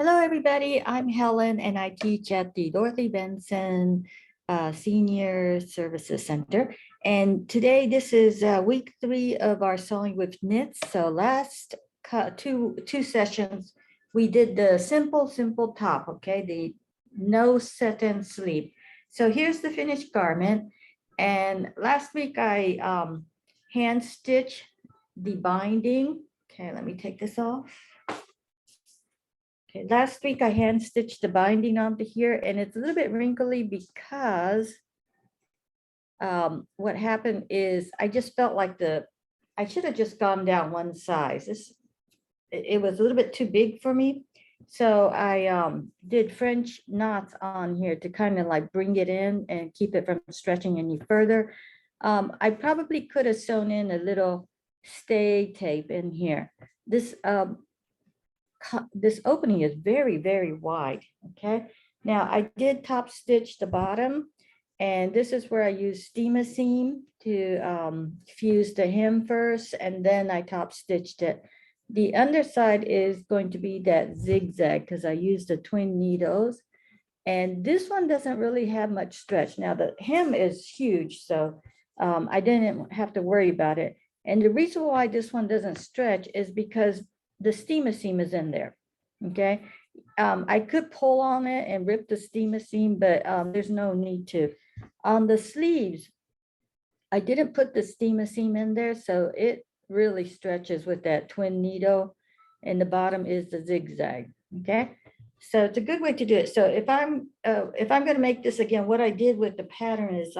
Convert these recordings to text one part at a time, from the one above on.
Hello, everybody. I'm Helen, and I teach at the Dorothy Benson Senior Services Center. And today, this is week 3 of our Sewing with Knits. So last two sessions, we did the simple top, okay? The no satin sleeve. So here's the finished garment. And last week, I hand stitched the binding. Okay, let me take this off. Okay, last week I hand stitched the binding onto here, and it's a little bit wrinkly because what happened is I just felt like I should have just gone down one size. It was a little bit too big for me. So I did French knots on here to kind of like bring it in and keep it from stretching any further. I probably could have sewn in a little stay tape in here. This opening is very wide. Okay, now I did top stitch the bottom, and this is where I used Inseam to fuse the hem first, and then I top stitched it. The underside is going to be that zigzag because I used the twin needles, and this one doesn't really have much stretch. Now the hem is huge, so I didn't have to worry about it. And the reason why this one doesn't stretch is because the steamer seam is in there. Okay, I could pull on it and rip the steamer seam, but there's no need to. On the sleeves, I didn't put the steamer seam in there, so it really stretches with that twin needle, and the bottom is the zigzag. Okay, so it's a good way to do it. So if I'm going to make this again, what I did with the pattern is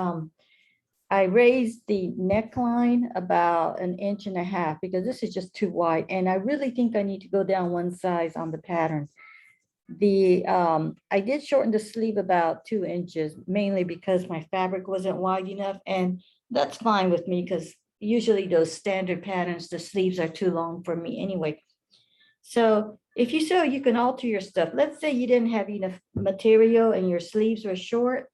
I raised the neckline about 1.5 inches because this is just too wide. And I really think I need to go down one size on the pattern. I did shorten the sleeve about 2 inches, mainly because my fabric wasn't wide enough. And that's fine with me because usually those standard patterns, the sleeves are too long for me anyway. So if you sew, you can alter your stuff. Let's say you didn't have enough material and your sleeves were short.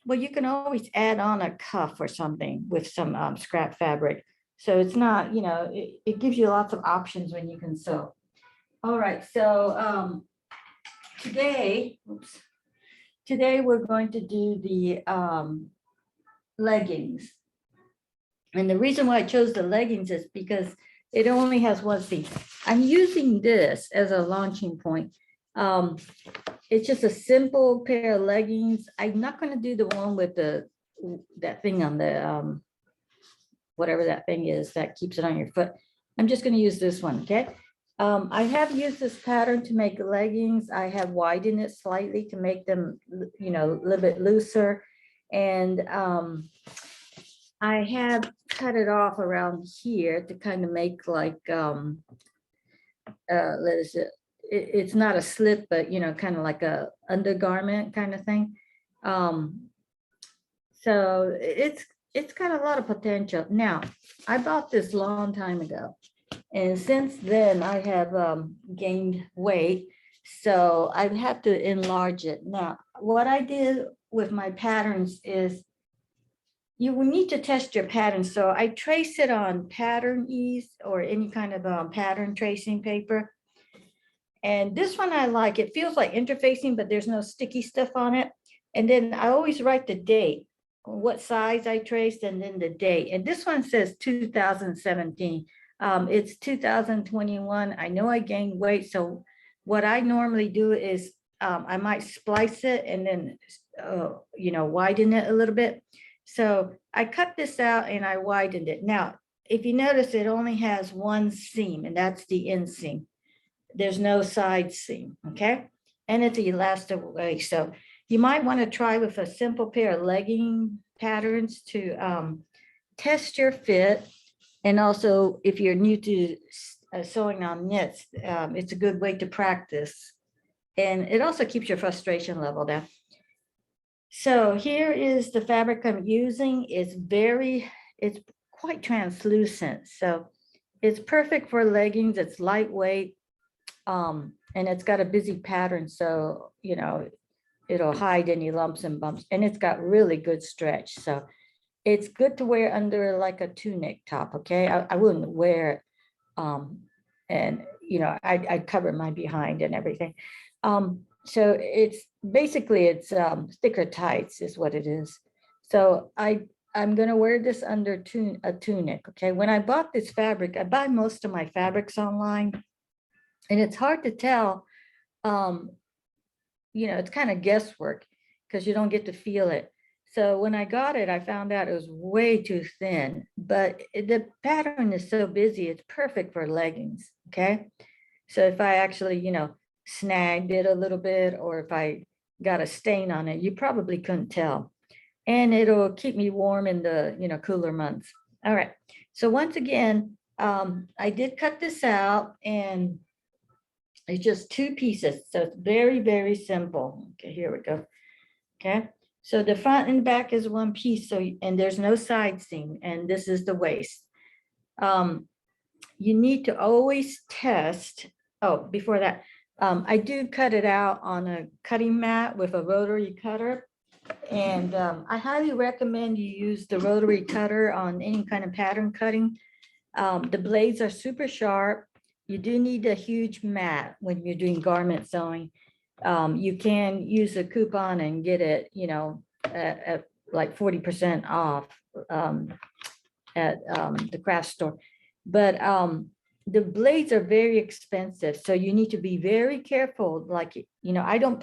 Well, you can always add on a cuff or something with some scrap fabric. So it's not, it gives you lots of options when you can sew. All right, so today we're going to do the leggings. And the reason why I chose the leggings is because it only has one thing. I'm using this as a launching point. It's just a simple pair of leggings. I'm not going to do the one with that thing on the whatever that thing is that keeps it on your foot. I'm just going to use this one. Okay. I have used this pattern to make leggings. I have widened it slightly to make them, a little bit looser. And I have cut it off around here to kind of make like, it's not a slip, but kind of like a undergarment kind of thing. So it's got a lot of potential. Now, I bought this long time ago, and since then I have gained weight, so I have to enlarge it. Now, what I did with my patterns is you will need to test your pattern. So I trace it on pattern ease or any kind of pattern tracing paper. And this one I like. It feels like interfacing, but there's no sticky stuff on it. And then I always write the date, what size I traced, and then the date. And this one says 2017. It's 2021. I know I gained weight. So what I normally do is I might splice it and then, widen it a little bit. So I cut this out and I widened it. Now, if you notice, it only has one seam, and that's the inseam. There's no side seam, okay? And it's elastic waist. So you might want to try with a simple pair of legging patterns to test your fit. And also, if you're new to sewing on knits, it's a good way to practice. And it also keeps your frustration level down. So here is the fabric I'm using. It's quite translucent. So it's perfect for leggings. It's lightweight. And it's got a busy pattern, so it'll hide any lumps and bumps, and it's got really good stretch, so it's good to wear under like a tunic top. Okay, I wouldn't wear it and you know, I cover my behind and everything. So it's basically it's thicker tights is what it is. So I'm gonna wear this under a tunic. Okay, when I bought this fabric, I buy most of my fabrics online, and it's hard to tell. Um, you know, it's kind of guesswork because you don't get to feel it. So when I got it, I found out it was way too thin, but the pattern is so busy, it's perfect for leggings. Okay. So if I actually, you know, snagged it a little bit, or if I got a stain on it, you probably couldn't tell. And it'll keep me warm in the, you know, cooler months. All right. So once again, I did cut this out, and it's just two pieces. So it's very, very simple. Okay, here we go. Okay. So the front and back is one piece. So, and there's no side seam, and this is the waist. You need to always test. Oh, before that, I do cut it out on a cutting mat with a rotary cutter. And I highly recommend you use the rotary cutter on any kind of pattern cutting. The blades are super sharp. You do need a huge mat when you're doing garment sewing. You can use a coupon and get it, you know, at like 40% off at the craft store. But the blades are very expensive, so you need to be very careful. Like, you know, I don't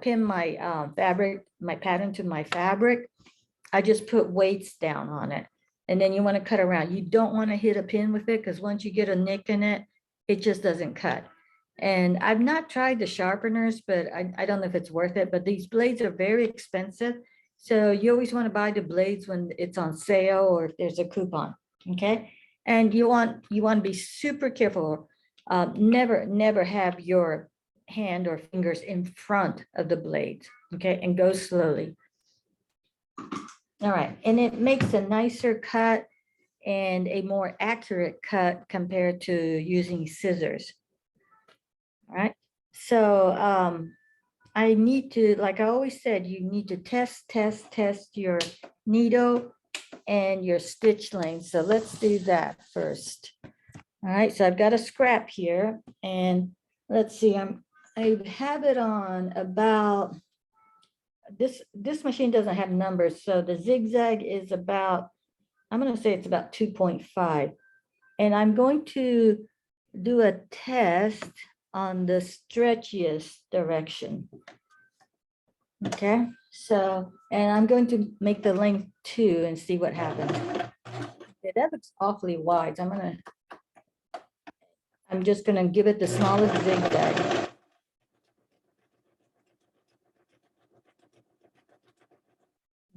pin my fabric, my pattern to my fabric. I just put weights down on it. And then you want to cut around. You don't want to hit a pin with it, because once you get a nick in it, it just doesn't cut. And I've not tried the sharpeners, but I don't know if it's worth it. But these blades are very expensive. So you always want to buy the blades when it's on sale or if there's a coupon. Okay. And you want to be super careful. Never have your hand or fingers in front of the blades. Okay. And go slowly. All right, and it makes a nicer cut and a more accurate cut compared to using scissors. All right, so I need to, like I always said, you need to test your needle and your stitch length. So let's do that first. All right, so I've got a scrap here, and let's see, I have it on about, this machine doesn't have numbers, so the zigzag is about, I'm going to say it's about 2.5. And I'm going to do a test on the stretchiest direction. Okay, so, and I'm going to make the length 2 and see what happens. Okay, that looks awfully wide. So I'm just going to give it the smallest zigzag.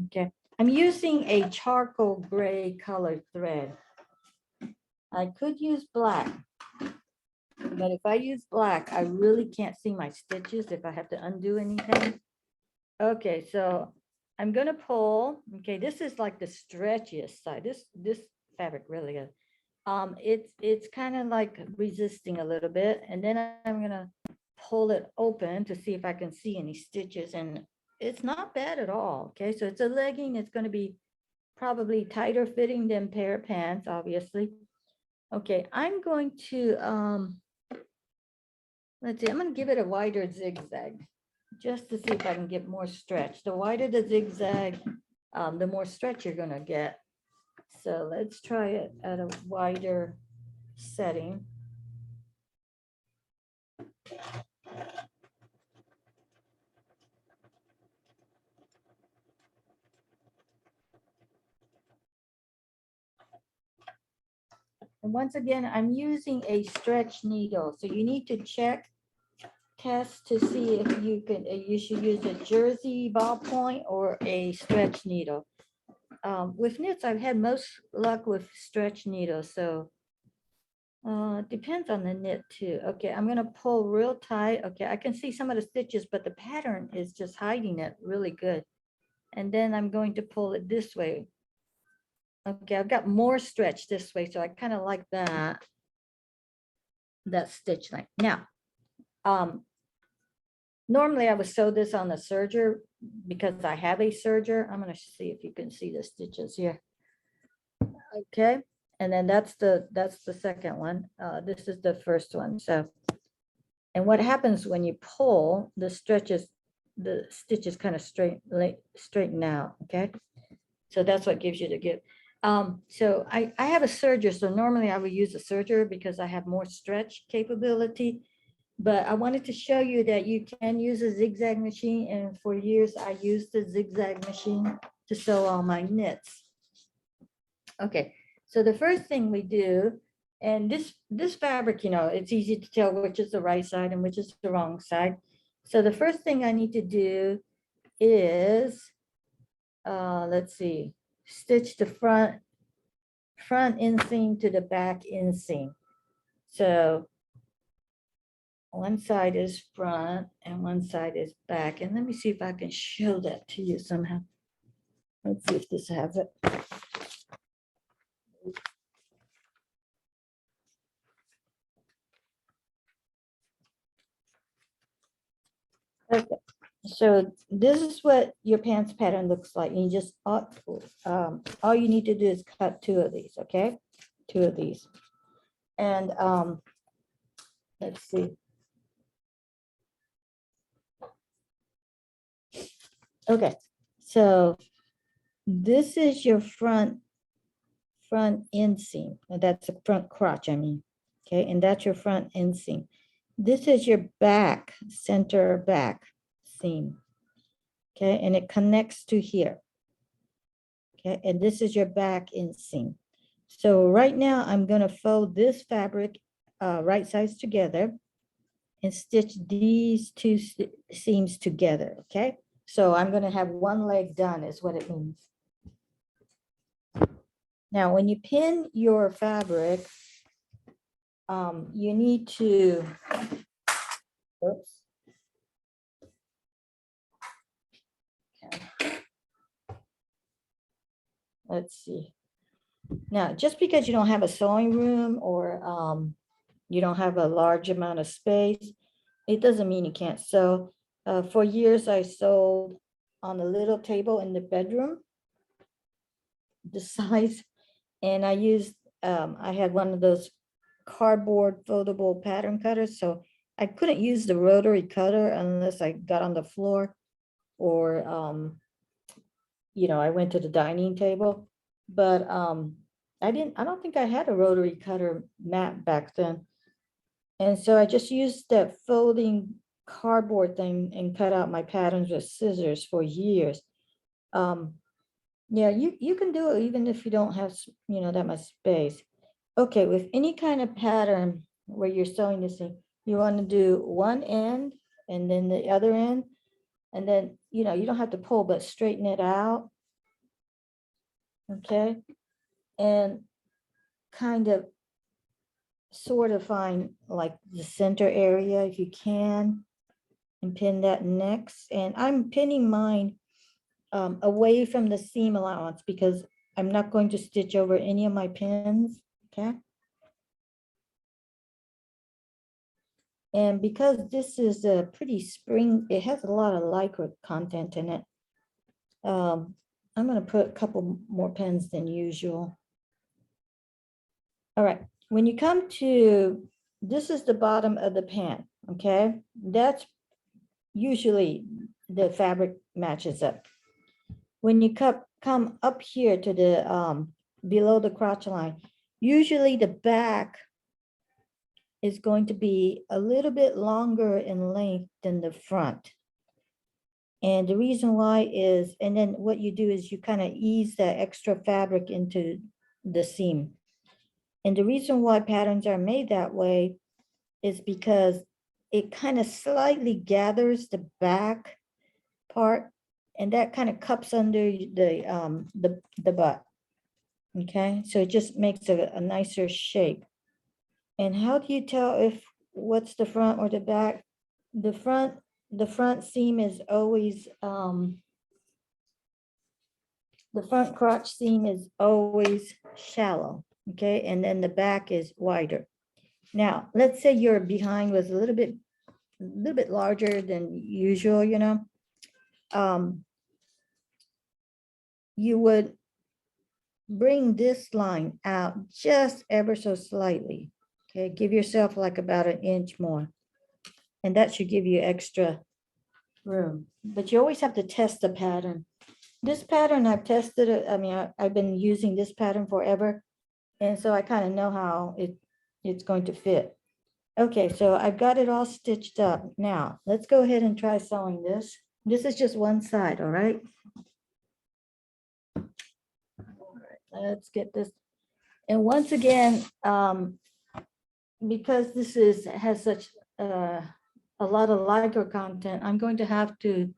Okay, I'm using a charcoal gray colored thread. I could use black, but if I use black, I really can't see my stitches if I have to undo anything. Okay, so I'm gonna pull. Okay, this is like the stretchiest side. This fabric really is. It's kind of like resisting a little bit, and then I'm gonna pull it open to see if I can see any stitches, and it's not bad at all. Okay, so it's a legging. It's going to be probably tighter fitting than pair of pants, obviously. Okay, I'm going to let's see, I'm going to give it a wider zigzag just to see if I can get more stretch. The wider the zigzag, the more stretch you're going to get. So let's try it at a wider setting. And once again, I'm using a stretch needle. So you need to test to see if you should use a jersey ballpoint or a stretch needle. With knits, I've had most luck with stretch needles. So depends on the knit too. Okay, I'm gonna pull real tight. Okay, I can see some of the stitches, but the pattern is just hiding it really good. And then I'm going to pull it this way. Okay, I've got more stretch this way, so I kind of like that stitch length. Now, normally I would sew this on the serger because I have a serger. I'm going to see if you can see the stitches here. Okay, And then that's the second one. This is the first one. So, and what happens when you pull, the stitches kind of straighten out, okay? So that's what gives you the give. So I have a serger, so normally I would use a serger because I have more stretch capability. But I wanted to show you that you can use a zigzag machine, and for years I used the zigzag machine to sew all my knits. Okay, so the first thing we do, and this fabric, you know, it's easy to tell which is the right side and which is the wrong side. So the first thing I need to do is, let's see, stitch the front inseam to the back inseam. So one side is front and one side is back. And let me see if I can show that to you somehow. Let's see if this has it. Okay, so this is what your pants pattern looks like. And you just, all you need to do is cut two of these, okay? Two of these. And let's see. Okay, so this is your front inseam. That's the front crotch, I mean. Okay, and that's your front inseam. This is your back, center back seam. Okay, and it connects to here. Okay, and this is your back inseam. So right now I'm going to fold this fabric right sides together and stitch these two seams together. Okay, so I'm going to have one leg done is what it means. Now, when you pin your fabric, you need to, oops. Okay. Let's see. Now, just because you don't have a sewing room or you don't have a large amount of space, it doesn't mean you can't sew. For years, I sewed on a little table in the bedroom, the size, and I used, I had one of those cardboard foldable pattern cutters, so I couldn't use the rotary cutter unless I got on the floor or, you know, I went to the dining table. But I don't think I had a rotary cutter mat back then. And so I just used that folding cardboard thing and cut out my patterns with scissors for years. Yeah, you can do it even if you don't have, you know, that much space. Okay, with any kind of pattern where you're sewing this thing, you want to do one end and then the other end. And then, you know, you don't have to pull, but straighten it out. Okay. And kind of sort of find like the center area if you can and pin that next. And I'm pinning mine away from the seam allowance because I'm not going to stitch over any of my pins. Okay. And because this is a pretty spring, it has a lot of lycra content in it. I'm going to put a couple more pins than usual. All right. When you come to, this is the bottom of the pant. Okay. That's usually the fabric matches up. When you come up here to the below the crotch line, usually the back is going to be a little bit longer in length than the front. And the reason why is, and then what you do is you kind of ease that extra fabric into the seam. And the reason why patterns are made that way is because it kind of slightly gathers the back part, and that kind of cups under the butt. Okay, so it just makes a nicer shape. And how do you tell if what's the front or the back? The front seam is always the front crotch seam is always shallow. Okay, and then the back is wider. Now, let's say your behind was a little bit larger than usual, you know. You would bring this line out just ever so slightly. Okay, give yourself like about an inch more. And that should give you extra room. But you always have to test the pattern. This pattern I've tested it. I mean, I've been using this pattern forever. And so I kind of know how it's going to fit. Okay, so I've got it all stitched up. Now, let's go ahead and try sewing this. This is just one side, all right? All right, let's get this. And once again, because this has such a lot of Lycra content, I'm going to have to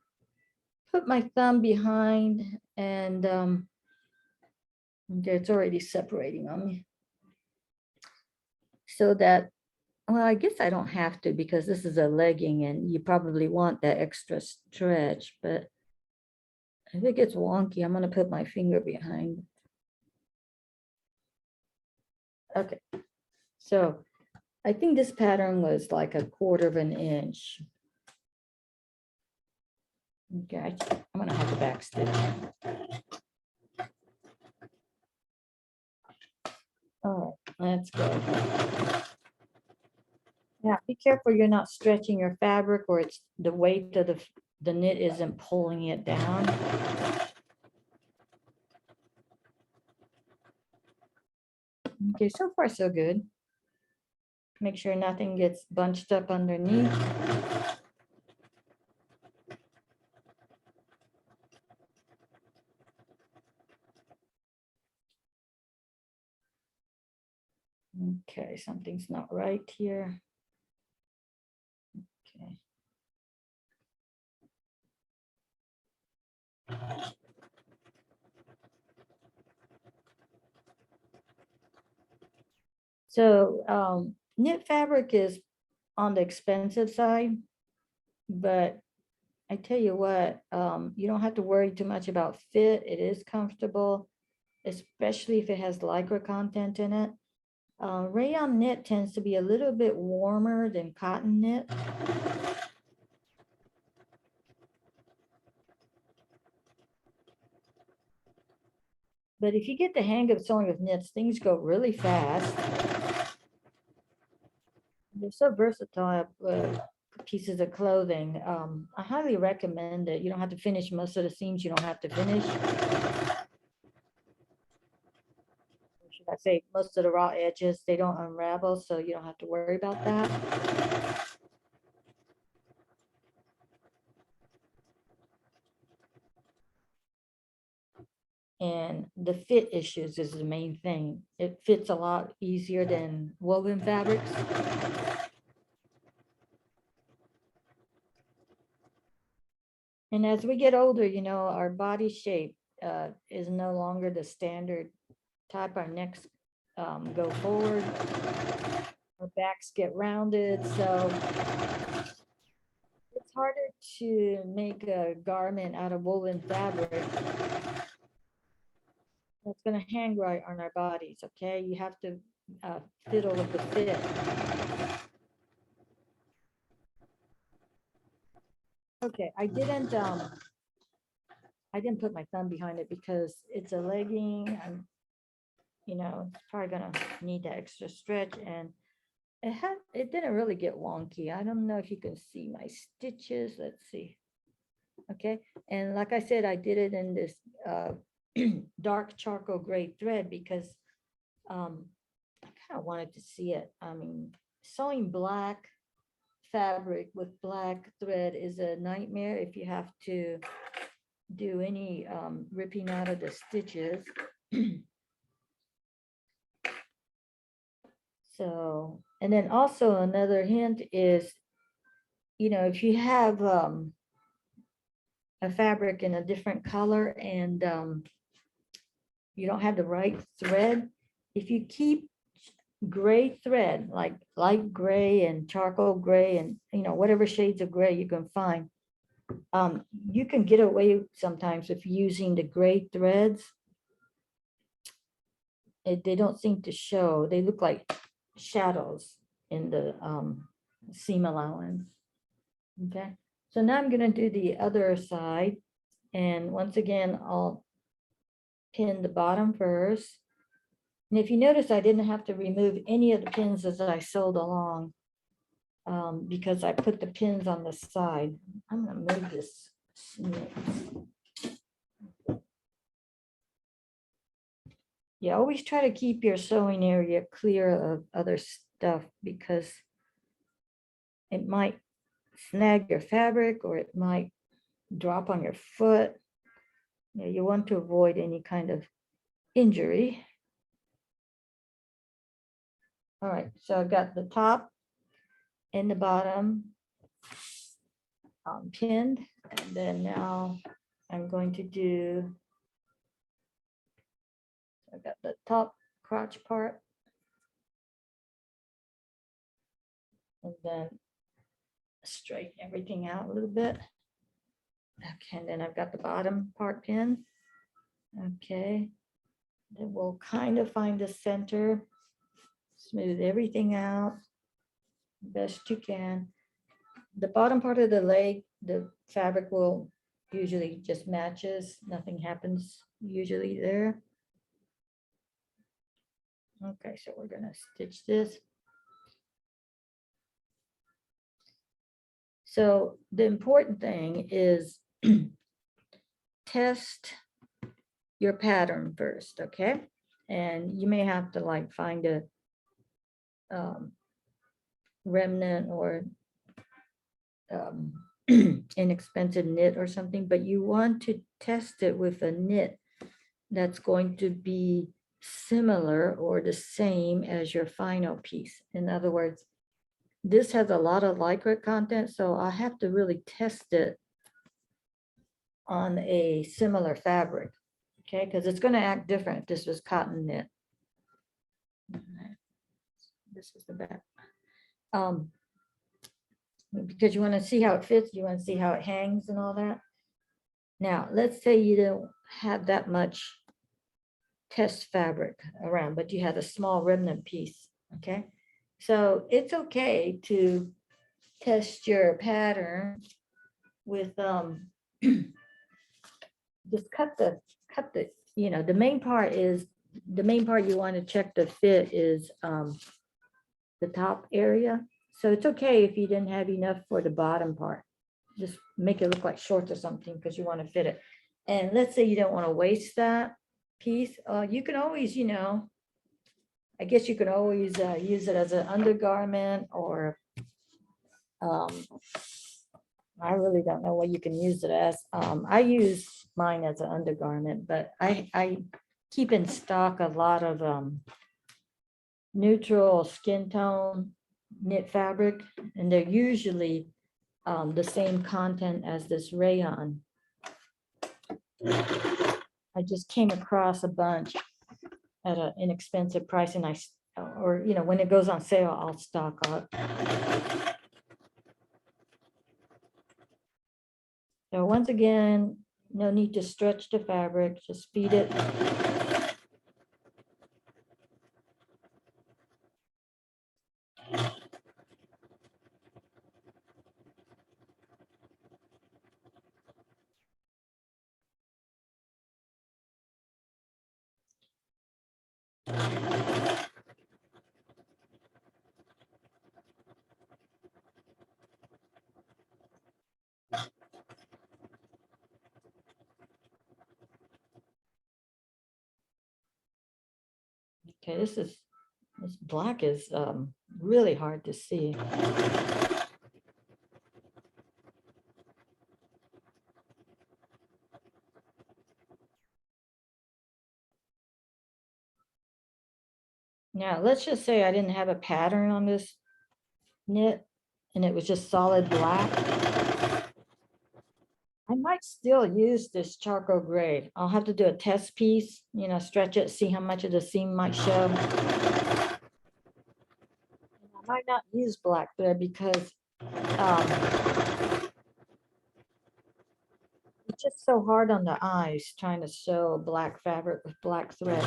put my thumb behind and okay, it's already separating on me. So that, well, I guess I don't have to because this is a legging and you probably want that extra stretch, but if it gets wonky, I'm gonna put my finger behind. Okay, so I think this pattern was like 1/4 of an inch. Okay, I'm gonna have the back stitch. All right, let's go. Now, be careful you're not stretching your fabric or it's the weight of the knit isn't pulling it down. Okay, so far so good. Make sure nothing gets bunched up underneath. Okay, something's not right here. Okay. So knit fabric is on the expensive side, but I tell you what, you don't have to worry too much about fit. It is comfortable, especially if it has Lycra content in it. Rayon knit tends to be a little bit warmer than cotton knit. But if you get the hang of sewing with knits, things go really fast. They're so versatile pieces of clothing. I highly recommend it. You don't have to finish most of the seams you don't have to finish. Should I say most of the raw edges, they don't unravel, so you don't have to worry about that. And the fit issues is the main thing. It fits a lot easier than woven fabrics. And as we get older, you know, our body shape is no longer the standard type. Our necks go forward, our backs get rounded. So it's harder to make a garment out of woven fabric that's going to hang right on our bodies. Okay, you have to fiddle with the fit. Okay, I didn't put my thumb behind it because it's a legging. I'm, you know, it's probably gonna need that extra stretch, and it didn't really get wonky. I don't know if you can see my stitches. Let's see. Okay, and like I said, I did it in this dark charcoal gray thread because I kind of wanted to see it. I mean, sewing black fabric with black thread is a nightmare if you have to do any ripping out of the stitches. So, and then also another hint is, you know, if you have a fabric in a different color and you don't have the right thread, if you keep gray thread, like light gray and charcoal gray and, you know, whatever shades of gray you can find, you can get away sometimes with using the gray threads. They don't seem to show. They look like shadows in the seam allowance. Okay, so now I'm going to do the other side, and once again I'll pin the bottom first. And if you notice, I didn't have to remove any of the pins as I sewed along, because I put the pins on the side. I'm gonna move this snip. You always try to keep your sewing area clear of other stuff, because it might snag your fabric or it might drop on your foot. You want to avoid any kind of injury. All right, so I've got the top and the bottom pinned, and then now I'm going to do, I've got the top crotch part, and then straighten everything out a little bit. Okay, and then I've got the bottom part pinned. Okay, then we'll kind of find the center, smooth everything out best you can. The bottom part of the leg, the fabric will usually just matches, nothing happens usually there. Okay, so we're gonna stitch this. So the important thing is test your pattern first, okay? And you may have to like find a remnant or inexpensive knit or something, but you want to test it with a knit that's going to be similar or the same as your final piece. In other words, this has a lot of lycra content, so I have to really test it on a similar fabric, okay? Because it's going to act different if this was cotton knit. This is the back. Because you want to see how it fits, you want to see how it hangs and all that. Now, let's say you don't have that much test fabric around, but you had a small remnant piece, okay? So it's okay to test your pattern with just cut the, you know, the main part you want to check the fit is the top area. So it's okay if you didn't have enough for the bottom part. Just make it look like shorts or something because you want to fit it. And let's say you don't want to waste that piece. You can always, you know, I guess you could always use it as an undergarment, or I really don't know what you can use it as. I use mine as an undergarment, but I keep in stock a lot of neutral skin tone knit fabric, and they're usually the same content as this rayon. I just came across a bunch at an inexpensive price, and or you know, when it goes on sale, I'll stock up. So once again, no need to stretch the fabric, just feed it. Okay, this black is really hard to see. Now, let's just say I didn't have a pattern on this knit and it was just solid black. I might still use this charcoal gray. I'll have to do a test piece, you know, stretch it, see how much of the seam might show. I might not use black thread because it's just so hard on the eyes trying to sew black fabric with black thread.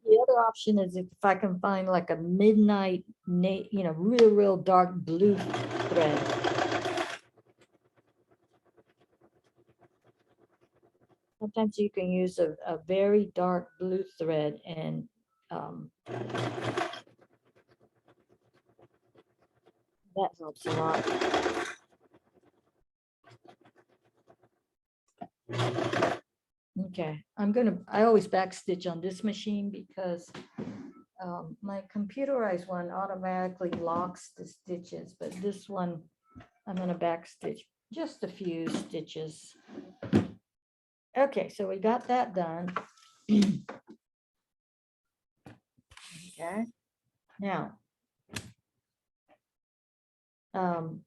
The other option is if I can find like a midnight, you know, real dark blue thread. Sometimes you can use a very dark blue thread and that helps a lot. Okay, I always backstitch on this machine because my computerized one automatically locks the stitches, but this one, I'm gonna backstitch just a few stitches. Okay, so we got that done. Okay, now,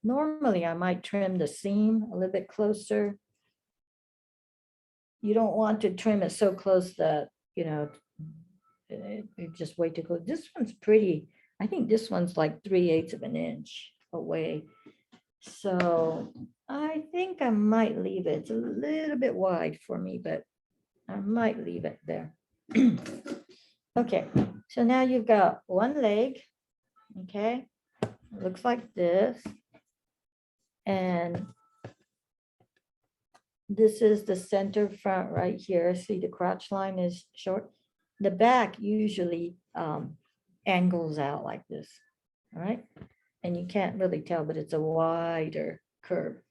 normally I might trim the seam a little bit closer. You don't want to trim it so close that, it just way too close. This one's pretty. I think this one's like 3/8 of an inch away. So I think I might leave it. It's a little bit wide for me, but I might leave it there. Okay, so now you've got one leg, okay? It looks like this. And this is the center front right here. See, the crotch line is short. The back usually angles out like this, all right? And you can't really tell, but it's a wider curve.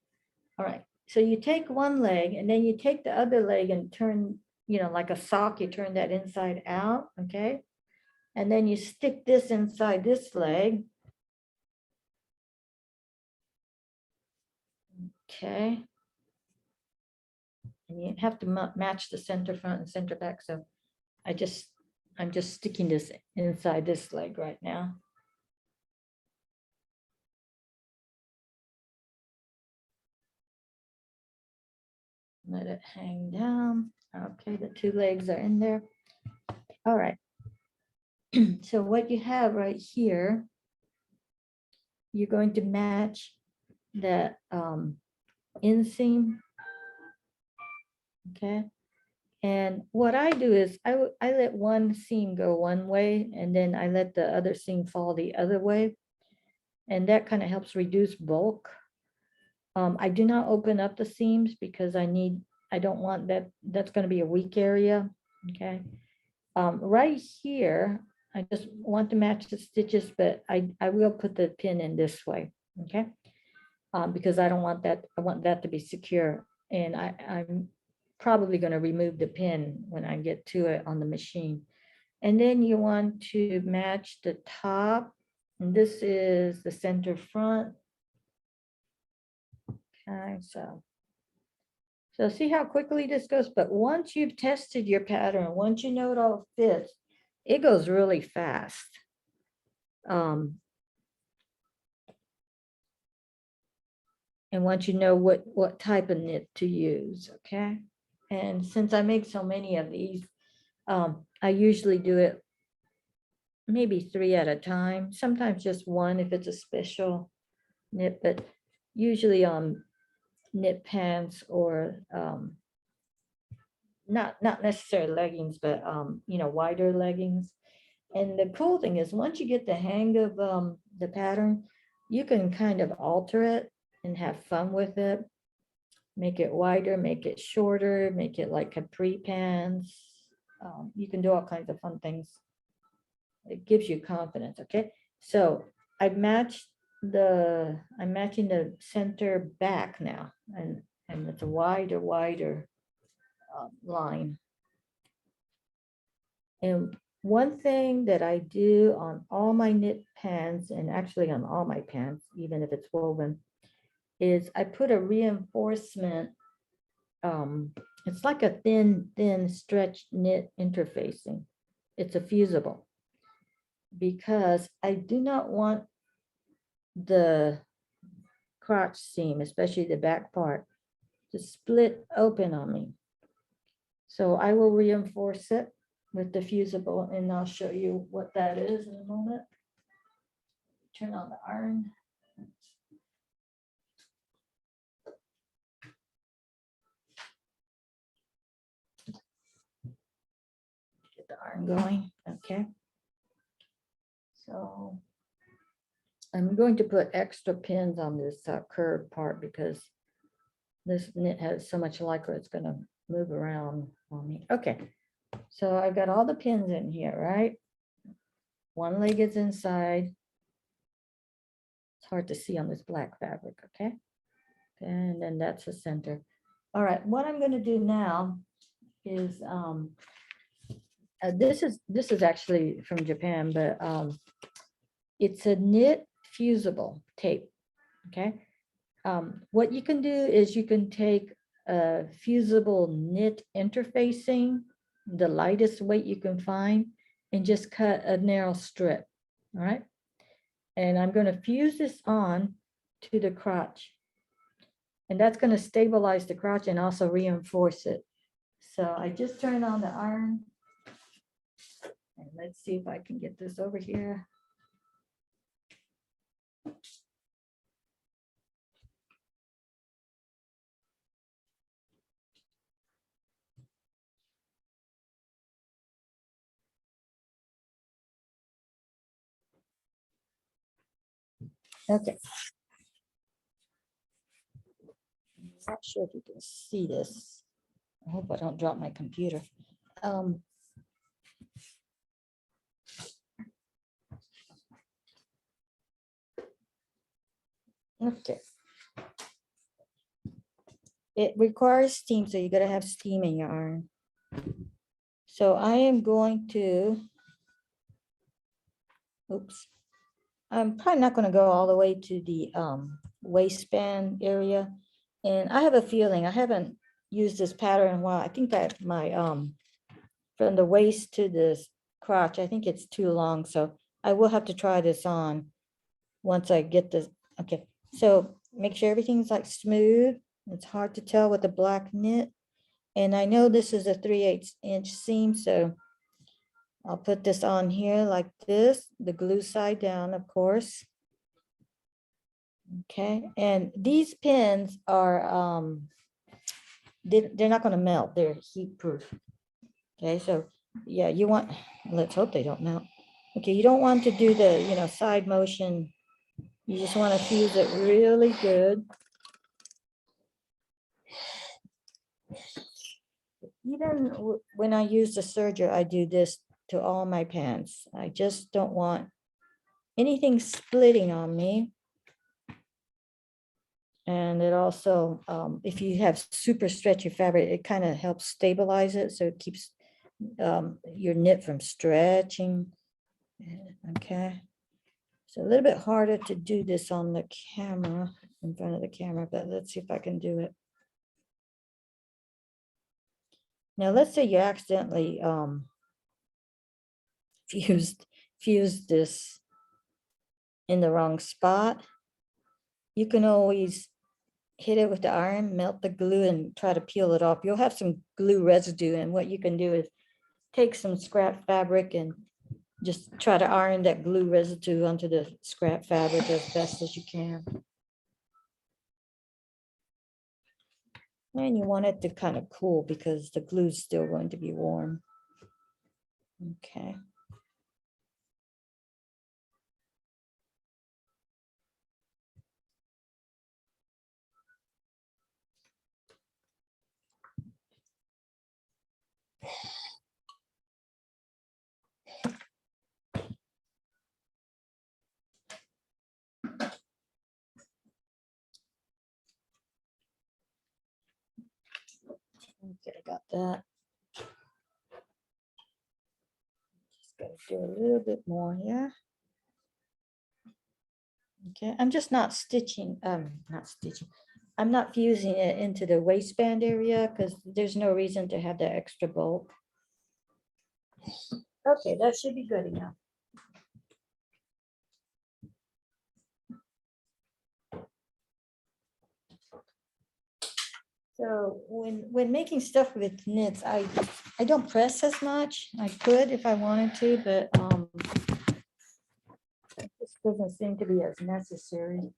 All right, so you take one leg and then you take the other leg and turn, like a sock, you turn that inside out, okay? And then you stick this inside this leg. Okay. And you have to match the center front and center back. So I'm just sticking this inside this leg right now. Let it hang down. Okay, the two legs are in there. All right. So what you have right here, you're going to match that inseam. Okay. And what I do is I let one seam go one way and then I let the other seam fall the other way. And that kind of helps reduce bulk. I do not open up the seams because I don't want that, that's going to be a weak area. Okay. Right here, I just want to match the stitches, but I will put the pin in this way. Okay. Because I don't want that, I want that to be secure. And I'm probably going to remove the pin when I get to it on the machine. And then you want to match the top. And this is the center front. Okay, so see how quickly this goes, but once you've tested your pattern, once you know it all fits, it goes really fast. And once you know what type of knit to use, okay? And since I make so many of these, I usually do it maybe 3 at a time, sometimes just one if it's a special knit, but usually knit pants or not necessarily leggings, but wider leggings. And the cool thing is once you get the hang of the pattern, you can kind of alter it and have fun with it. Make it wider, make it shorter, make it like capri pants. You can do all kinds of fun things. It gives you confidence. Okay, so I'm matching the center back now, and it's a wider line. And one thing that I do on all my knit pants, and actually on all my pants, even if it's woven, is I put a reinforcement. It's like a thin stretch knit interfacing. It's a fusible because I do not want the crotch seam, especially the back part, to split open on me. So I will reinforce it with the fusible, and I'll show you what that is in a moment. Turn on the iron. Get the iron going. Okay. So I'm going to put extra pins on this curved part because this knit has so much lycra, it's going to move around on me. Okay, so I got all the pins in here, right? One leg is inside. It's hard to see on this black fabric, okay? And then that's the center. All right, what I'm gonna do now is, this is actually from Japan, but it's a knit fusible tape, okay? What you can do is you can take a fusible knit interfacing, the lightest weight you can find, and just cut a narrow strip, all right? And I'm going to fuse this on to the crotch. And that's going to stabilize the crotch and also reinforce it. So I just turned on the iron. And let's see if I can get this over here. Okay. I'm not sure if you can see this. I hope I don't drop my computer. Okay. It requires steam, so you gotta have steam in your iron. So I am going to, oops. I'm probably not gonna go all the way to the waistband area. And I have a feeling, I haven't used this pattern in a while. I think that my, from the waist to the crotch, I think it's too long. So I will have to try this on once I get this. Okay, so make sure everything's like smooth. It's hard to tell with the black knit. And I know this is a 3/8 inch seam, so I'll put this on here like this, the glue side down, of course. Okay, and these pins are, they're not gonna melt, they're heat proof. Okay, so yeah, you want, let's hope they don't melt. Okay, you don't want to do the, side motion. You just want to fuse it really good. Even when I use the serger, I do this to all my pants. I just don't want anything splitting on me. And it also, if you have super stretchy fabric, it kind of helps stabilize it. So it keeps your knit from stretching. Okay. So a little bit harder to do this on the camera, in front of the camera, but let's see if I can do it. Now, let's say you accidentally fused this in the wrong spot. You can always hit it with the iron, melt the glue, and try to peel it off. You'll have some glue residue, and what you can do is take some scrap fabric and just try to iron that glue residue onto the scrap fabric as best as you can. And you want it to kind of cool because the glue is still going to be warm. Okay. Okay, I got that. Just gotta do a little bit more here. Okay, I'm just not stitching, I'm not fusing it into the waistband area because there's no reason to have that extra bulk. Okay, that should be good enough. So when making stuff with knits, I don't press as much. I could if I wanted to, but it just doesn't seem to be as necessary.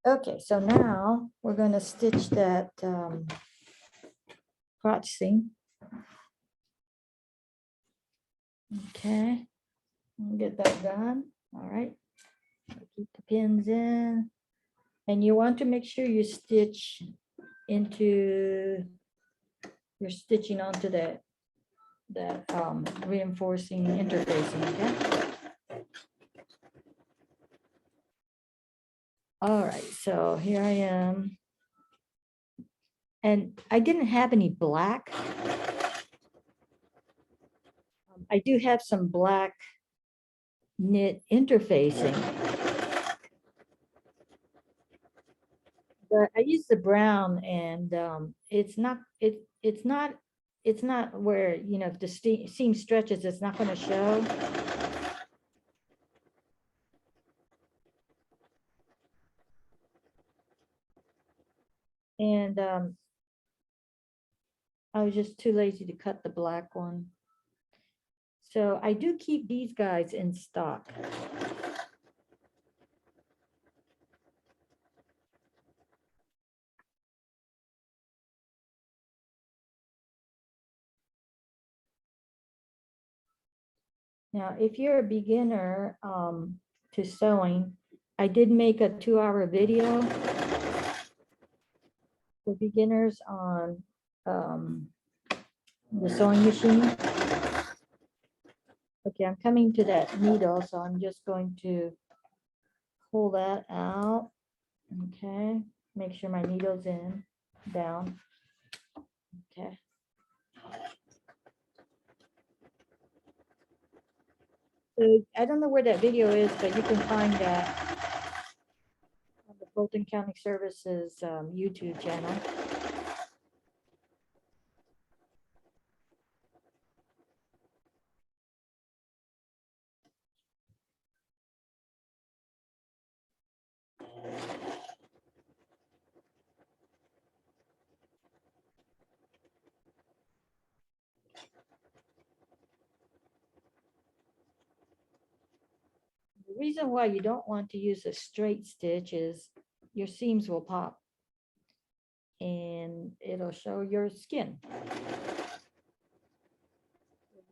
Okay, so now we're going to stitch that crotch seam. Okay, we'll get that done. All right, keep the pins in, and you want to make sure you stitch into you're stitching onto that reinforcing interfacing, okay? All right, so here I am. And I didn't have any black. I do have some black knit interfacing. But I use the brown and it's not where, you know, if the seam stretches, it's not going to show. And I was just too lazy to cut the black one. So I do keep these guys in stock. Now, if you're a beginner to sewing, I did make a 2-hour video for beginners on the sewing machine. Okay, I'm coming to that needle, so I'm just going to pull that out. Okay, make sure my needle's in, down. Okay. So I don't know where that video is, but you can find that on the Fulton County Services YouTube channel. The reason why you don't want to use a straight stitch is your seams will pop and it'll show your skin.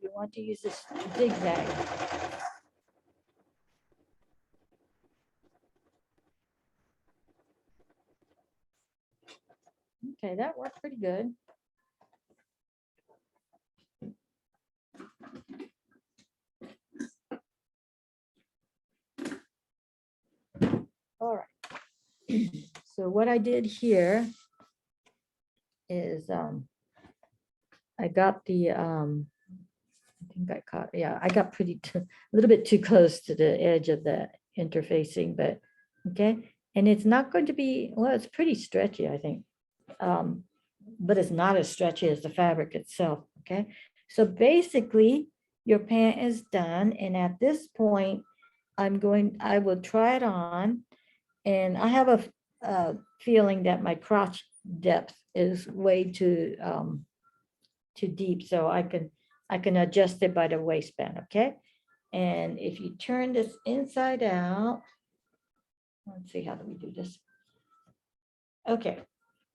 You want to use this zigzag. Okay, that worked pretty good. All right. So what I did here is I got the I think I caught, yeah, I got a little bit too close to the edge of the interfacing, but okay. And it's not going to be, well, it's pretty stretchy, I think. But it's not as stretchy as the fabric itself, okay? So basically, your pant is done. And at this point, I will try it on. And I have a feeling that my crotch depth is way too deep. So I can adjust it by the waistband, okay? And if you turn this inside out, let's see, how do we do this? Okay,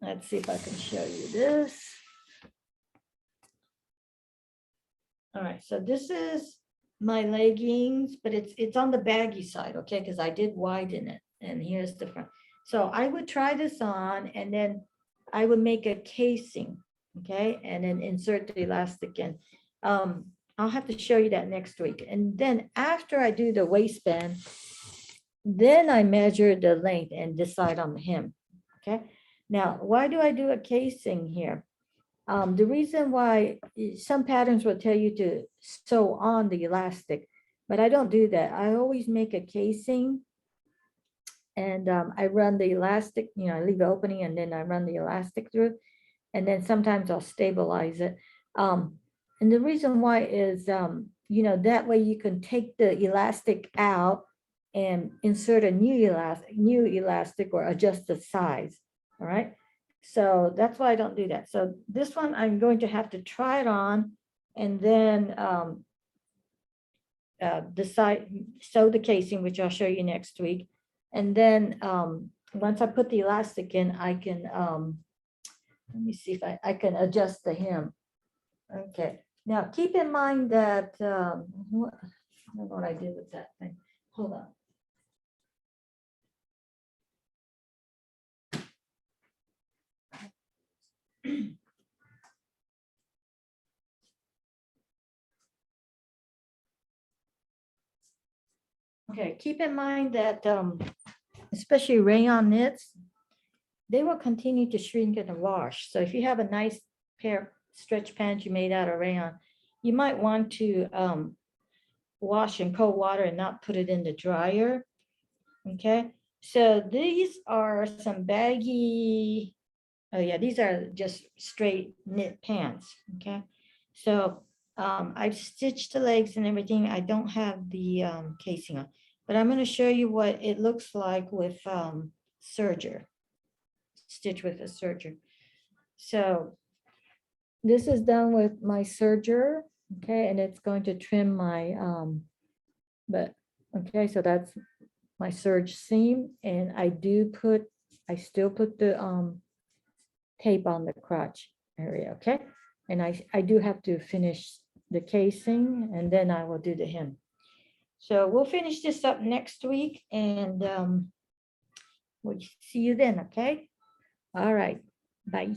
let's see if I can show you this. All right, so this is my leggings, but it's on the baggy side, okay? Because I did widen it, and here's the front. So I would try this on, and then I would make a casing, okay? And then insert the elastic in. I'll have to show you that next week. And then after I do the waistband, then I measure the length and decide on the hem, okay? Now, why do I do a casing here? The reason why some patterns will tell you to sew on the elastic, but I don't do that. I always make a casing and I run the elastic, you know, I leave the opening and then I run the elastic through, and then sometimes I'll stabilize it. And the reason why is, you know, that way you can take the elastic out and insert a new elastic or adjust the size, all right? So that's why I don't do that. So this one, I'm going to have to try it on and then decide, sew the casing, which I'll show you next week. And then once I put the elastic in, I can, let me see if I can adjust the hem. Okay, now keep in mind that, I don't know what I did with that thing. Hold on. Okay, keep in mind that especially rayon knits, they will continue to shrink in the wash. So if you have a nice pair of stretch pants you made out of rayon, you might want to wash in cold water and not put it in the dryer. Okay, so these are some baggy, oh yeah, these are just straight knit pants. Okay, so I've stitched the legs and everything. I don't have the casing on, but I'm going to show you what it looks like with serger, stitch with a serger. So this is done with my serger, okay, and it's going to trim my but okay, so that's my serge seam, and I still put the tape on the crotch area, okay? And I do have to finish the casing, and then I will do the hem. So we'll finish this up next week, and we'll see you then, okay? All right, bye.